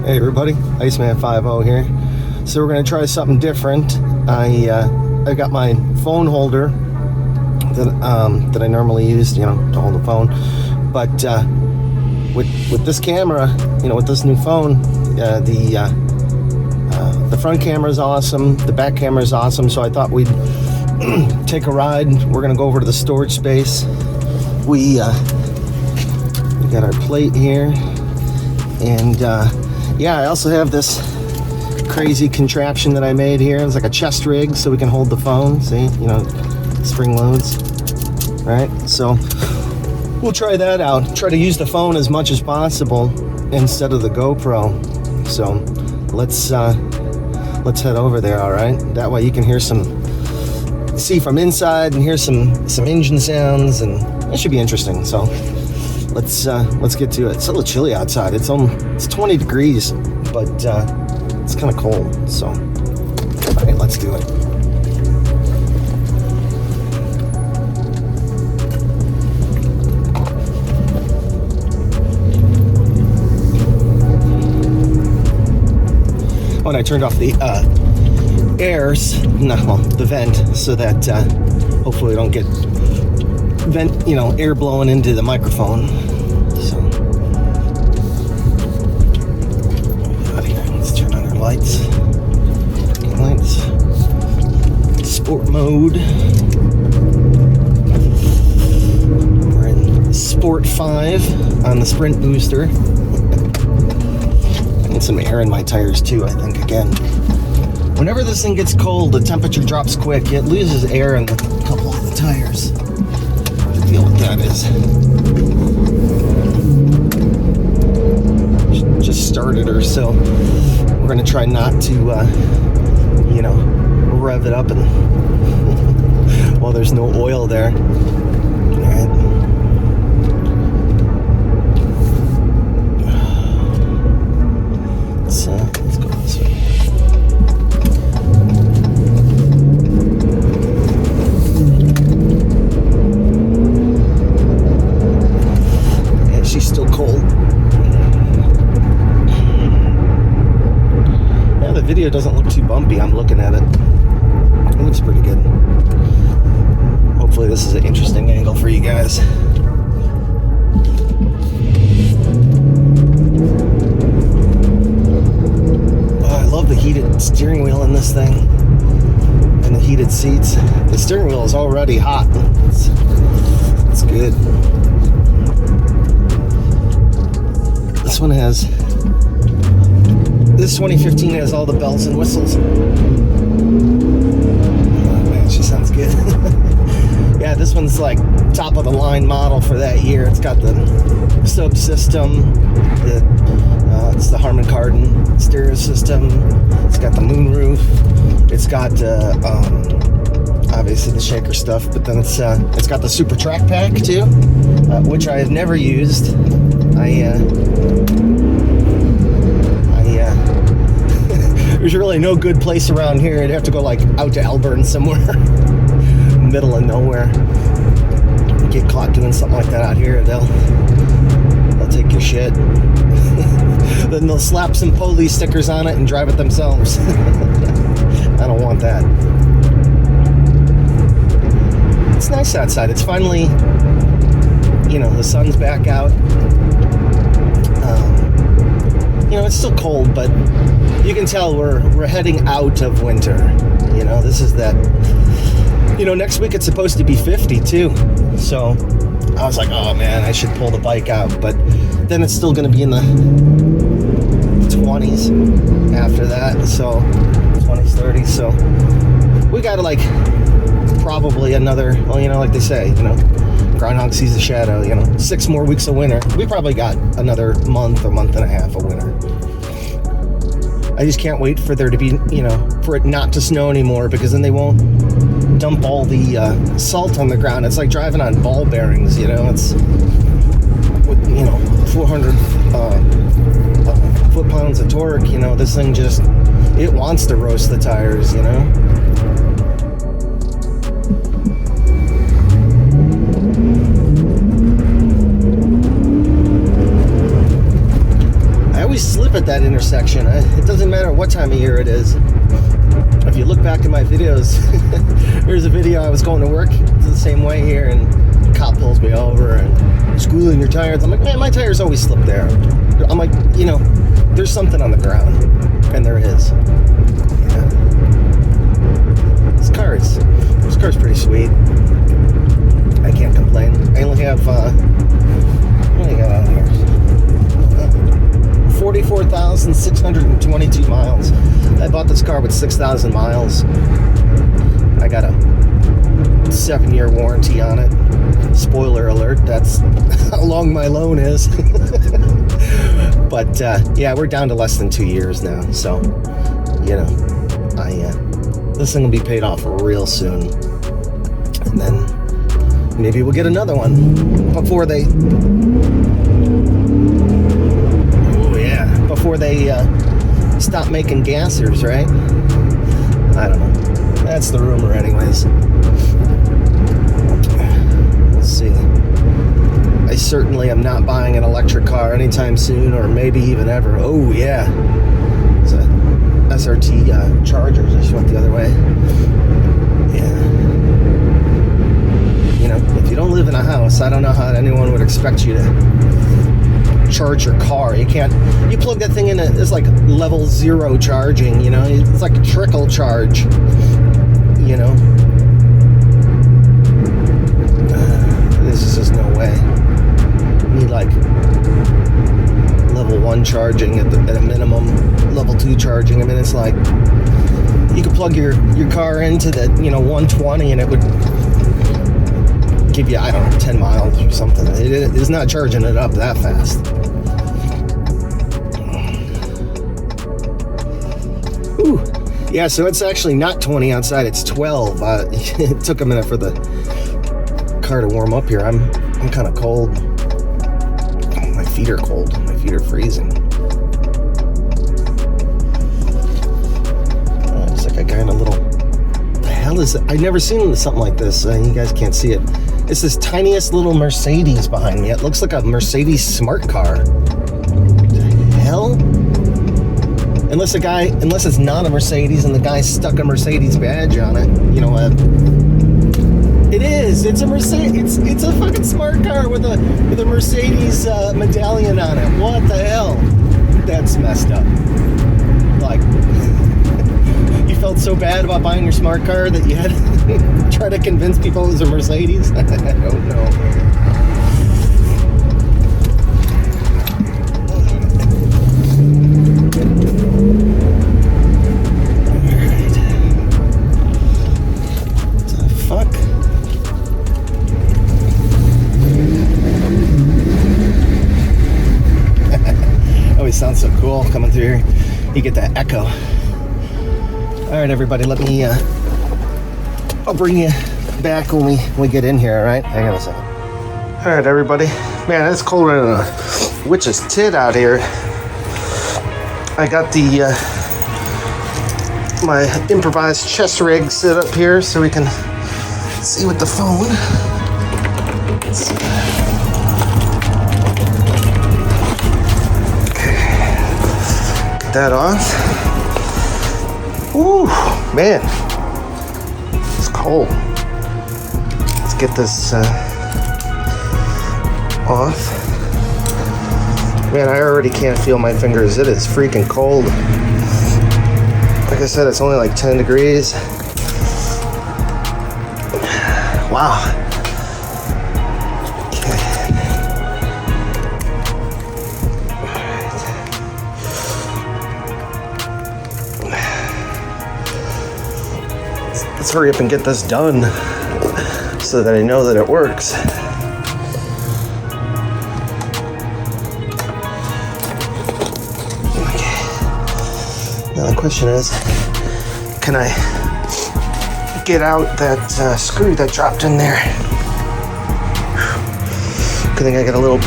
Hey everybody, Iceman50 here. So we're gonna try something different. I got my phone holder that I normally use, to hold the phone. But with this camera, with this new phone, the front camera is awesome, the back camera is awesome. So I thought we'd take a ride. We're gonna go over to the storage space. We got our plate here, and yeah, I also have this crazy contraption that I made here. It's like a chest rig so we can hold the phone. See, spring loads, right? So we'll try that out. Try to use the phone as much as possible instead of the GoPro. So let's head over there. All right, that way you can see from inside and hear some engine sounds, and it should be interesting. So let's get to it. It's a little chilly outside. It's 20 degrees, but it's kind of cold. So all right, let's do it. Oh, and I turned off the the vent, so that hopefully we don't get air blowing into the microphone. So let's turn on our lights. Sport mode. We're in Sport 5 on the Sprint booster. I need some air in my tires too, I think, again. Whenever this thing gets cold, the temperature drops quick. It loses air in a couple of the tires. Feel what that is. Just started her, so we're gonna try not to rev it up and while there's no oil there. All right. Let's go this way. She's still cold. Yeah, the video doesn't look too bumpy. I'm looking at it. It looks pretty good. Hopefully this is an interesting angle for you guys. Oh, I love the heated steering wheel in this thing. And the heated seats. The steering wheel is already hot. It's good. This 2015 has all the bells and whistles. Oh man, she sounds good. Yeah, this one's like top of the line model for that year. It's got the subsystem, it's the Harman Kardon stereo system. It's got the moonroof. It's got obviously the shaker stuff, but then it's got the super track pack too, which I have never used. There's really no good place around here. I'd have to go like out to Elburn somewhere, middle of nowhere. Get caught doing something like that out here, they'll take your shit. Then they'll slap some police stickers on it and drive it themselves. I don't want that. It's nice outside. It's finally, the sun's back out. It's still cold, but you can tell we're heading out of winter. This is that. Next week it's supposed to be 50 too. So I was like, oh man, I should pull the bike out. But then it's still going to be in the 20s after that. So 20s, 30s. So we got probably another, like they say, Groundhog sees a shadow, 6 more weeks of winter. We probably got another month or month and a half of winter. I just can't wait for there to be, for it not to snow anymore, because then they won't dump all the salt on the ground. It's like driving on ball bearings, it's with, 400 foot-pounds of torque, this thing just, it wants to roast the tires, at that intersection. It doesn't matter what time of year it is. If you look back at my videos, there's a video I was going to work the same way here, and the cop pulls me over and schooling your tires. I'm like, man, my tires always slip there. I'm like, you know, there's something on the ground, and there is. Yeah. This car's pretty sweet. I can't complain. I only have what do I got on here? 44,622 miles. I bought this car with 6,000 miles. I got a 7-year warranty on it. Spoiler alert, that's how long my loan is. But yeah, we're down to less than 2 years now. So, you know, this thing will be paid off real soon. And then maybe we'll get another one before they stop making gassers, right? I don't know. That's the rumor anyways. Let's see. I certainly am not buying an electric car anytime soon, or maybe even ever. Oh yeah. It's a SRT Chargers. I just went the other way. Yeah. You know, if you don't live in a house, I don't know how anyone would expect you to charge your car. You plug that thing in, it's like level 0 charging, you know, it's like a trickle charge, you know. This is just no way. You need like level 1 charging at a minimum, level 2 charging. I mean, it's like you could plug your car into the, you know, 120 and it would give you, I don't know, 10 miles or something. It is not charging it up that fast. Ooh. Yeah, so it's actually not 20 outside, it's 12. It took a minute for the car to warm up here. I'm kind of cold. My feet are cold. My feet are freezing. It's like a guy in a little... What the hell is it? I've never seen something like this. You guys can't see it. It's this tiniest little Mercedes behind me. It looks like a Mercedes smart car. What the hell? Unless it's not a Mercedes and the guy stuck a Mercedes badge on it. You know what? It is. It's a Mercedes. It's a fucking smart car with a Mercedes medallion on it. What the hell? That's messed up. Like, you felt so bad about buying your smart car that you had to try to convince people it was a Mercedes? I don't know. Sounds so cool coming through here. You get that echo. All right, everybody, let me I'll bring you back when we get in here. All right, hang on a second. All right, everybody, man, it's colder than a witch's tit out here. I got the my improvised chest rig set up here so we can see with the phone. Let's see. That off. Ooh, man, it's cold. Let's get this off. Man, I already can't feel my fingers. It is freaking cold. Like I said, it's only like 10 degrees. Wow. Let's hurry up and get this done so that I know that it works. Okay. Now the question is, can I get out that screw that dropped in there? I think I got a little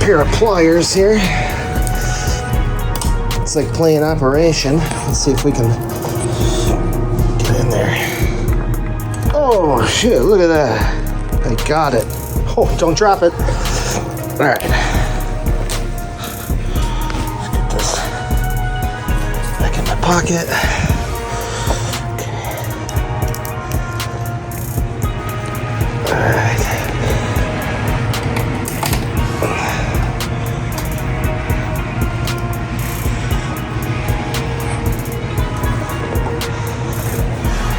pair of pliers here. It's like playing Operation. Let's see if we can get in there. Oh shit, look at that. I got it. Oh, don't drop it. All right. Let's get this pocket.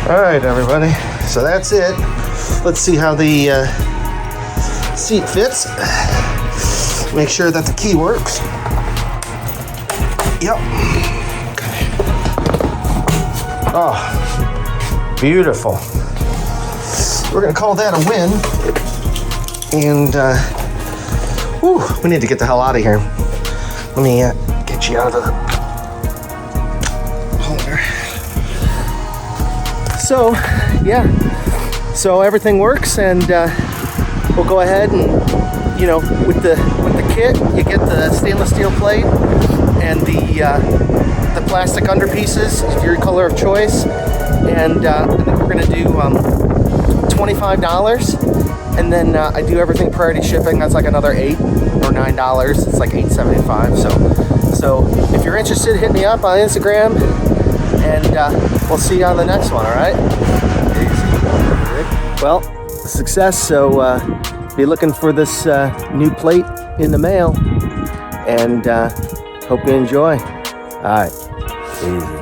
All right, everybody. So that's it. Let's see how the seat fits. Make sure that the key works. Yep. Okay. Oh, beautiful. We're gonna call that a win. And we need to get the hell out of here. Let me get you out of the holder. So, yeah. So everything works, and we'll go ahead and, you know, with the kit, you get the stainless steel plate and the plastic underpieces, your color of choice, and then we're gonna do $25, and then I do everything priority shipping. That's like another $8 or $9. It's like $8.75. So if you're interested, hit me up on Instagram, and we'll see you on the next one. All right. Well, success. So be looking for this new plate in the mail, and hope you enjoy. All right. Easy.